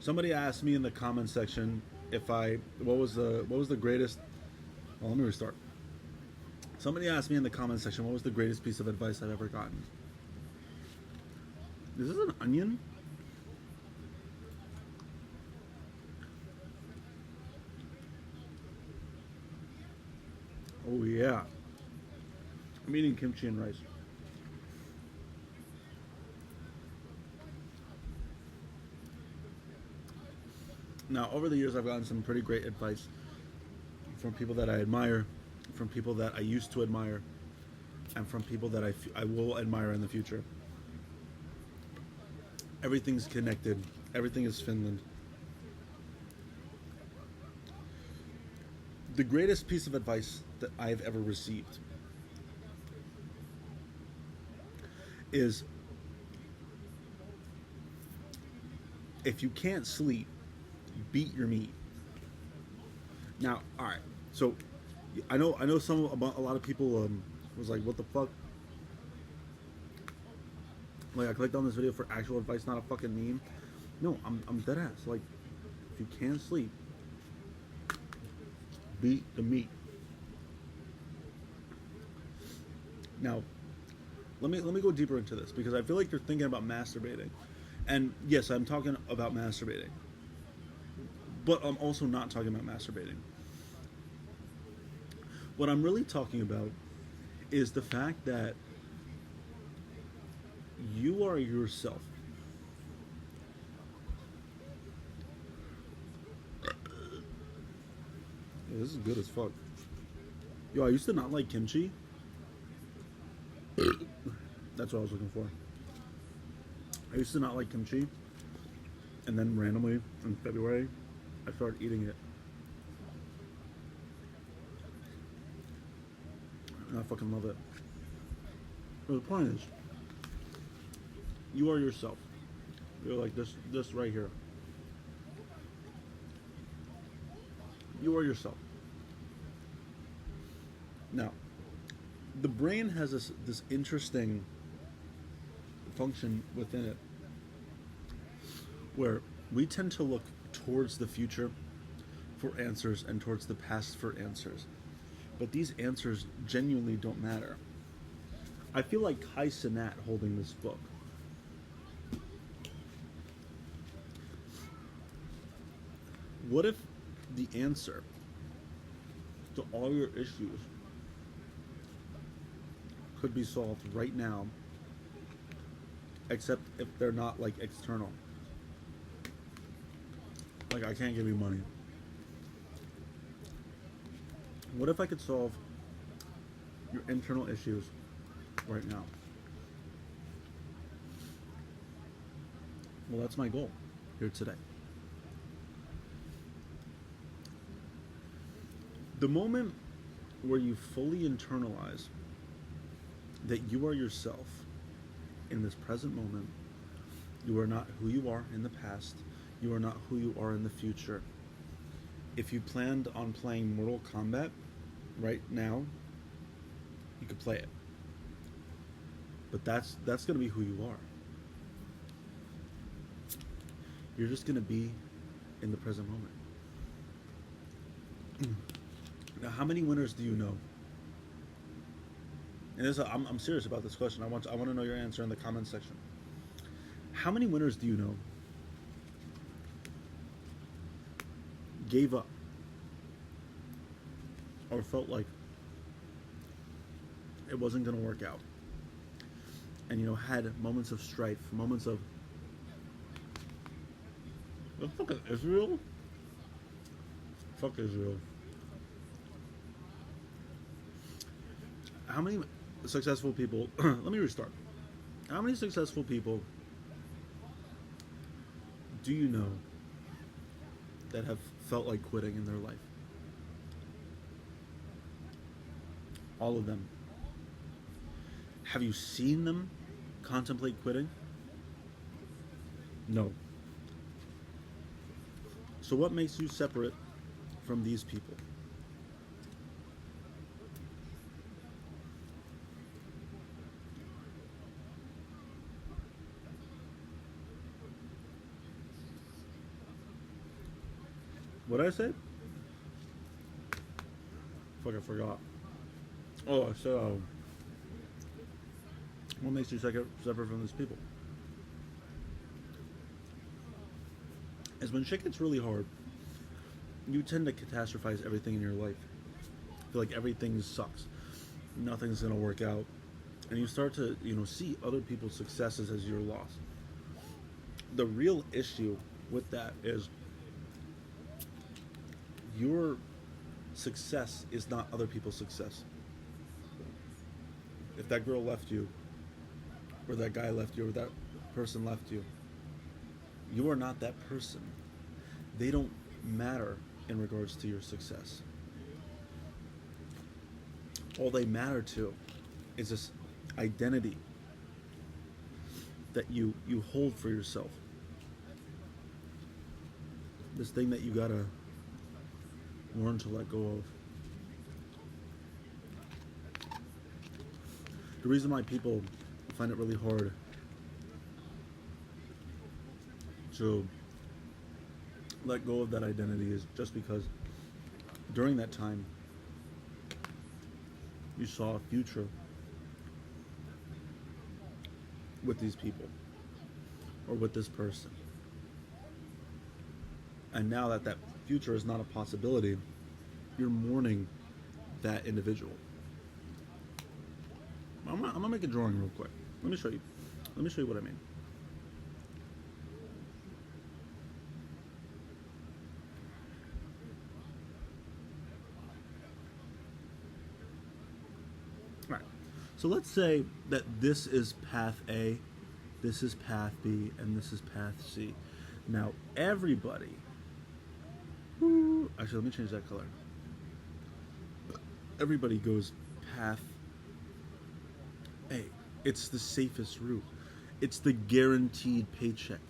Somebody asked me in the comment section if I what was the greatest. Well, let me restart. Somebody asked me in the comment section what was the greatest piece of advice I've ever gotten. Is this an onion? Oh yeah. I'm eating kimchi and rice. Now, over the years, I've gotten some pretty great advice from people that I admire, from people that I used to admire, and from people that I will admire in the future. Everything's connected. Everything is Finland. The greatest piece of advice that I've ever received is if you can't sleep, beat your meat. Now, all right. So, I know a lot of people was like, "What the fuck?" Like, I clicked on this video for actual advice, not a fucking meme. No, I'm dead ass. Like, if you can't sleep, beat the meat. Now, let me go deeper into this because I feel like you're thinking about masturbating, and yes, I'm talking about masturbating, but I'm also not talking about masturbating. What I'm really talking about is the fact that you are yourself. Yeah, this is good as fuck. Yo, I used to not like kimchi. That's what I was looking for. I used to not like kimchi, and then randomly in February, I started eating it. And I fucking love it. But the point is, you are yourself. You're like this right here. You are yourself. Now, the brain has this interesting function within it where we tend to look towards the future for answers and towards the past for answers. But these answers genuinely don't matter. I feel like Kai Cenat holding this book. What if the answer to all your issues could be solved right now, except if they're not like external? Like, I can't give you money. What if I could solve your internal issues right now? Well, that's my goal here today. The moment where you fully internalize that you are yourself in this present moment, you are not who you are in the past, you are not who you are in the future. If you planned on playing Mortal Kombat right now, you could play it. But that's going to be who you are. You're just going to be in the present moment. Now, how many winners do you know? And this, I'm serious about this question. I want to know your answer in the comment section. How many winners do you know gave up or felt like it wasn't going to work out, and had moments of strife, moments of the fucking Israel? Fuck Israel. How many successful people let me restart. How many successful people do you know that have felt like quitting in their life? All of them. Have you seen them contemplate quitting? No. So what makes you separate from these people? What did I say? Fuck, I forgot. Oh, I said, what makes you separate from these people? Is when shit gets really hard, you tend to catastrophize everything in your life. Feel like everything sucks, nothing's gonna work out, and you start to see other people's successes as your loss. The real issue with that is your success is not other people's success. If that girl left you, or that guy left you, or that person left you, you are not that person. They don't matter in regards to your success. All they matter to is this identity that you hold for yourself. This thing that you gotta learn to let go of. The reason why people find it really hard to let go of that identity is just because during that time you saw a future with these people or with this person. And now that that future is not a possibility, you're mourning that individual. I'm gonna make a drawing real quick. Let me show you. Let me show you what I mean. All right. So let's say that this is path A, this is path B, and this is path C. Now everybody. Actually, let me change that color. Everybody goes path A. It's the safest route. It's the guaranteed paycheck.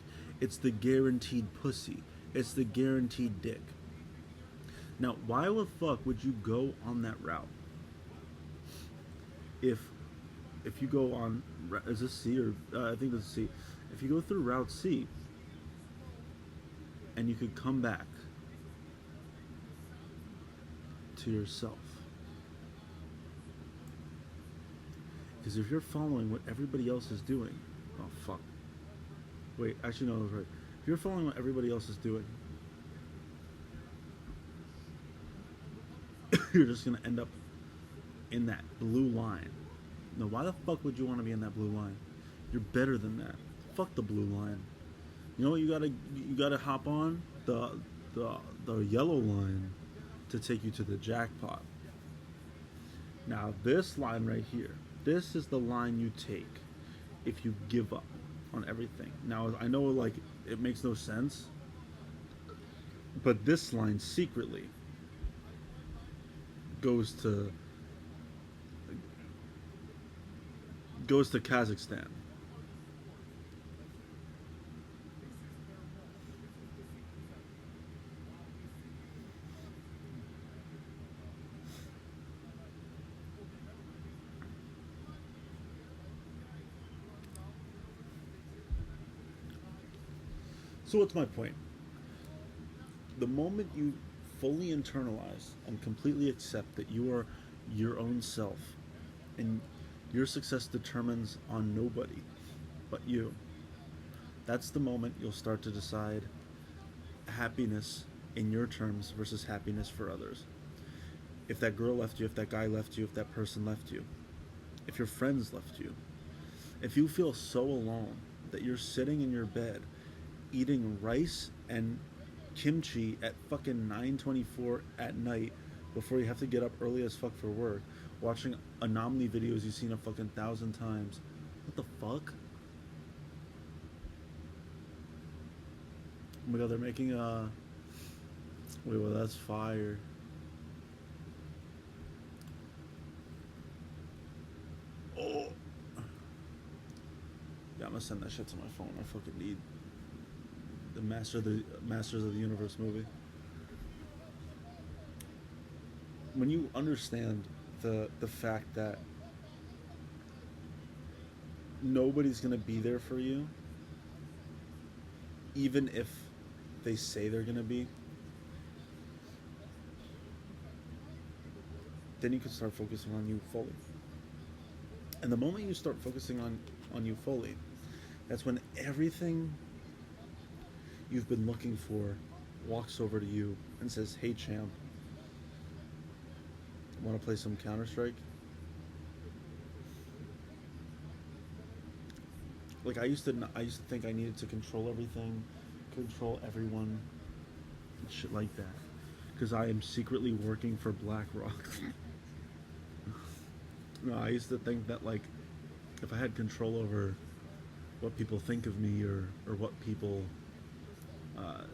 It's the guaranteed pussy. It's the guaranteed dick. Now, why the fuck would you go on that route? If you go on, is this C or I think this is C. If you go through Route C, and you could come back to yourself. Because if you're following what everybody else is doing, oh fuck. Wait, actually no, I was right. If you're following what everybody else is doing, you're just gonna end up in that blue line. Now, why the fuck would you want to be in that blue line? You're better than that. Fuck the blue line. You know what? You gotta hop on the yellow line to take you to the jackpot. Now, this line right here. This is the line you take if you give up on everything. Now, I know like it makes no sense, but this line secretly goes to Kazakhstan. So what's my point? The moment you fully internalize and completely accept that you are your own self and your success determines on nobody but you, that's the moment you'll start to decide happiness in your terms versus happiness for others. If that girl left you, if that guy left you, if that person left you, if your friends left you, if you feel so alone that you're sitting in your bed eating rice and kimchi at fucking 9:24 at night before you have to get up early as fuck for work, watching anomaly videos you've seen a fucking 1,000 times. What the fuck? Oh my god, they're making a... Wait, well, that's fire. Oh! Yeah, I'm gonna send that shit to my phone. I fucking need the Masters of the Universe movie. When you understand the fact that nobody's gonna be there for you, even if they say they're gonna be, then you can start focusing on you fully. And the moment you start focusing on you fully, that's when everything you've been looking for walks over to you and says, "Hey, champ, want to play some Counter Strike?" Like I used to think I needed to control everything, control everyone, and shit like that, because I am secretly working for BlackRock. No, I used to think that like if I had control over what people think of me or what people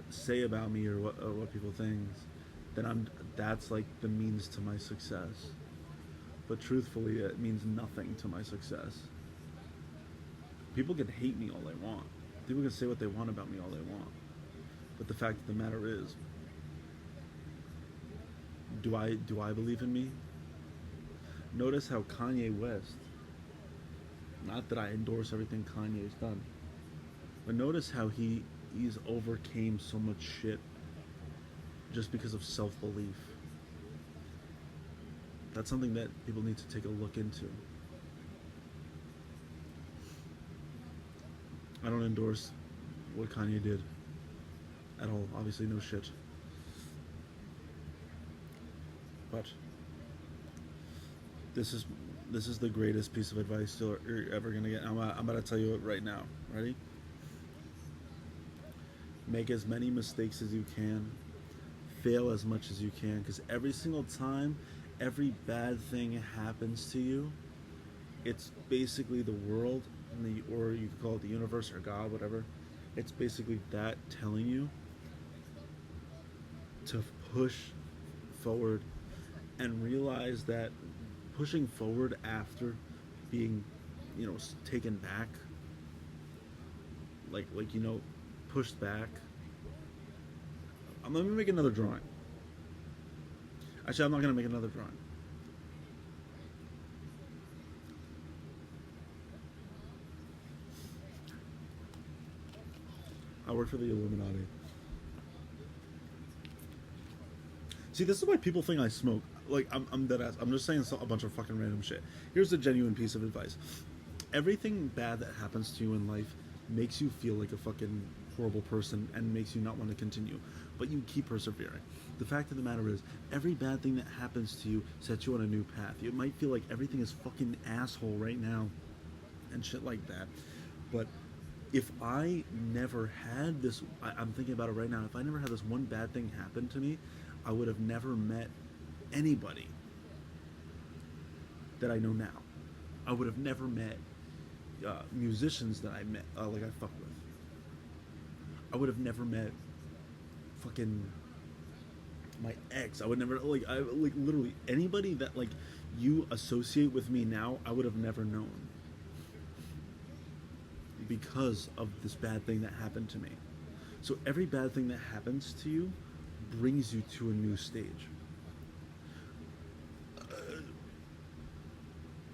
say about me or what people think, then that's like the means to my success. But truthfully, it means nothing to my success. People can hate me all they want. People can say what they want about me all they want. But the fact of the matter is, do I believe in me? Notice how Kanye West, not that I endorse everything Kanye's done, but notice how he's overcame so much shit just because of self-belief. That's something that people need to take a look into. I don't endorse what Kanye did at all. Obviously, no shit. But this is this is the greatest piece of advice you're ever gonna get. I'm about to tell you it right now. Ready? Make as many mistakes as you can. Fail as much as you can, because every single time, every bad thing happens to you, it's basically the world, or you could call it the universe or God, whatever. It's basically that telling you to push forward and realize that pushing forward after being, taken back, like pushed back. Let me make another drawing. Actually, I'm not gonna make another drawing. I work for the Illuminati. See, this is why people think I smoke. Like, I'm dead ass. I'm just saying a bunch of fucking random shit. Here's a genuine piece of advice. Everything bad that happens to you in life makes you feel like a fucking horrible person and makes you not want to continue. But you keep persevering. The fact of the matter is, every bad thing that happens to you sets you on a new path. You might feel like everything is fucking asshole right now and shit like that. But if I never had this, I'm thinking about it right now, if I never had this one bad thing happen to me, I would have never met anybody that I know now. I would have never met musicians that I met, like I fuck with. I would have never met fucking my ex. I would never like literally anybody that like you associate with me now. I would have never known because of this bad thing that happened to me. So every bad thing that happens to you brings you to a new stage.